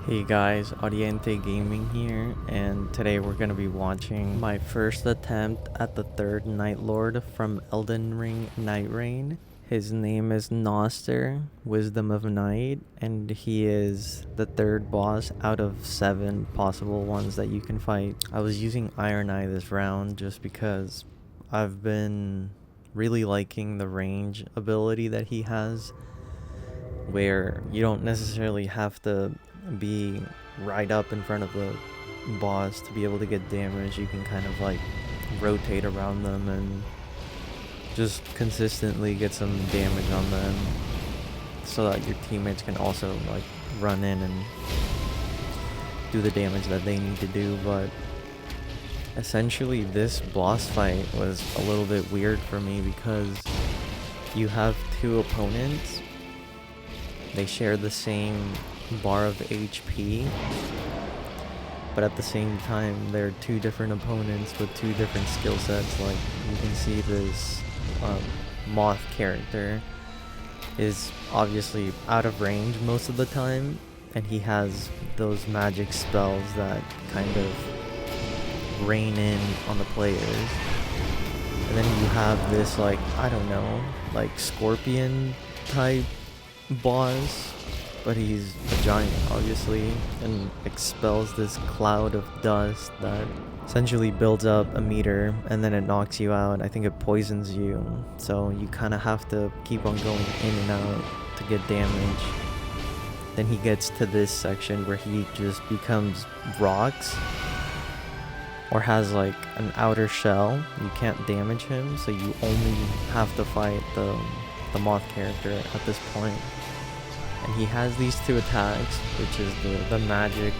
Hey guys, Audiente Gaming here, and today we're gonna be watching my first attempt at the third Night Lord from Elden Ring Nightreign. His name is Noster, Wisdom of Night, and he is the third boss out of 7 possible ones that you can fight. I was using ironeye this round just because I've been really liking the range ability that he has, where you don't necessarily have to be right up in front of the boss to be able to get damage. You can kind of like rotate around them and just consistently get some damage on them so that your teammates can also like run in and do the damage that they need to do. But essentially this boss fight was a little bit weird for me because you have 2 opponents. They share the same bar of HP, but at the same time they're 2 different opponents with 2 different skill sets. Like you can see this moth character is obviously out of range most of the time, and he has those magic spells that kind of rain in on the players. And then you have this, like, I don't know, like scorpion type boss, but he's a giant obviously, and expels this cloud of dust that essentially builds up a meter and then it knocks you out. I think it poisons you, so you kind of have to keep on going in and out to get damage. Then he gets to this section where he just becomes rocks or has like an outer shell. You can't damage him, so you only have to fight the moth character at this point. And he has these 2 attacks, which is the magic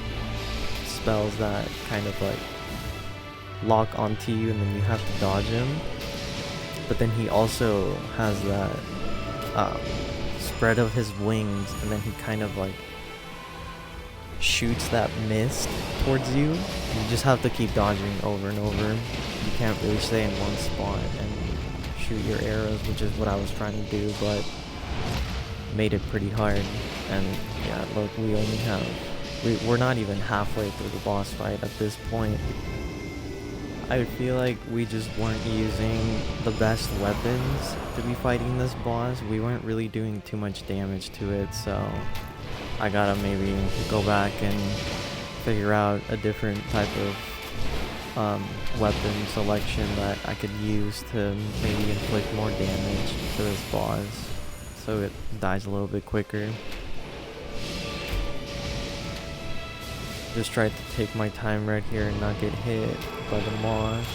spells that kind of like lock onto you and then you have to dodge him. But then he also has that spread of his wings, and then he kind of like shoots that mist towards you. You just have to keep dodging over and over. You can't really stay in one spot and shoot your arrows, which is what I was trying to do, but made it pretty hard. And yeah, look, we're not even halfway through the boss fight at this point. I feel like we just weren't using the best weapons to be fighting this boss. We weren't really doing too much damage to it, so I gotta maybe go back and figure out a different type of weapon selection that I could use to maybe inflict more damage to this boss so it dies a little bit quicker. Just tried to take my time right here and not get hit by the moth,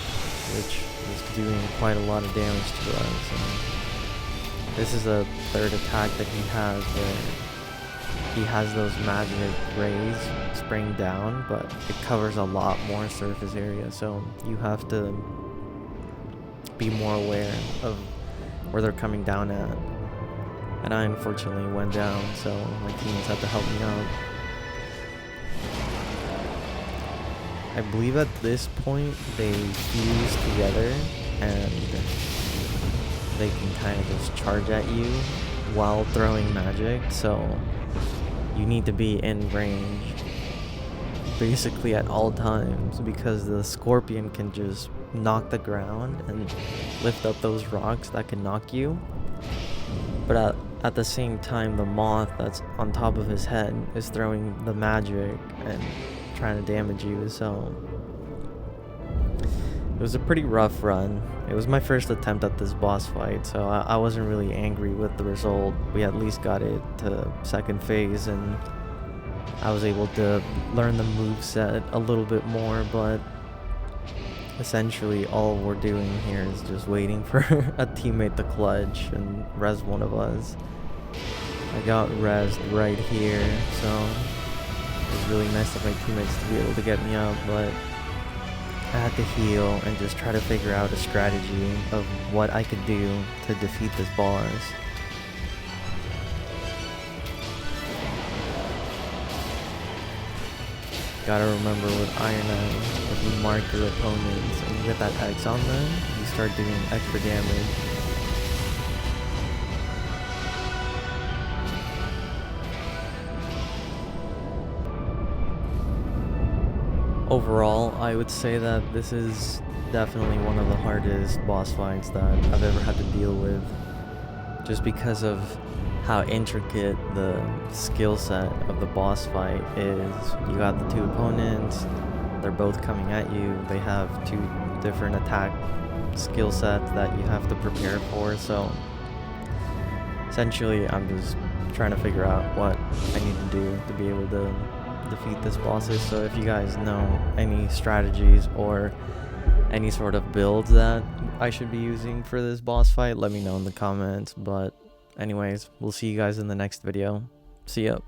which is doing quite a lot of damage to us. And this is a 3rd attack that he has where he has those magic rays spraying down, but it covers a lot more surface area, so you have to be more aware of where they're coming down at. And I unfortunately went down, so my teammates had to help me out. I believe at this point they fuse together and they can kind of just charge at you while throwing magic, so you need to be in range basically at all times, because the scorpion can just knock the ground and lift up those rocks that can knock you. But at the same time, the moth that's on top of his head is throwing the magic and trying to damage you, so it was a pretty rough run. It was my first attempt at this boss fight, so I wasn't really angry with the result. We at least got it to 2nd phase, and I was able to learn the moveset a little bit more, but essentially all we're doing here is just waiting for a teammate to clutch and res one of us. I got rezzed right here, so it was really nice of my teammates to be able to get me up, but I had to heal and just try to figure out a strategy of what I could do to defeat this boss. Gotta remember with ironeye, if you mark your opponents and you get that X on them, you start doing extra damage. Overall, I would say that this is definitely one of the hardest boss fights that I've ever had to deal with, just because of how intricate the skill set of the boss fight is. You got the two opponents, they're both coming at you, they have two different attack skill sets that you have to prepare for, so essentially I'm just trying to figure out what I need to do to be able to defeat this bosses. So if you guys know any strategies or any sort of builds that I should be using for this boss fight, let me know in the comments. But anyways, we'll see you guys in the next video. See ya.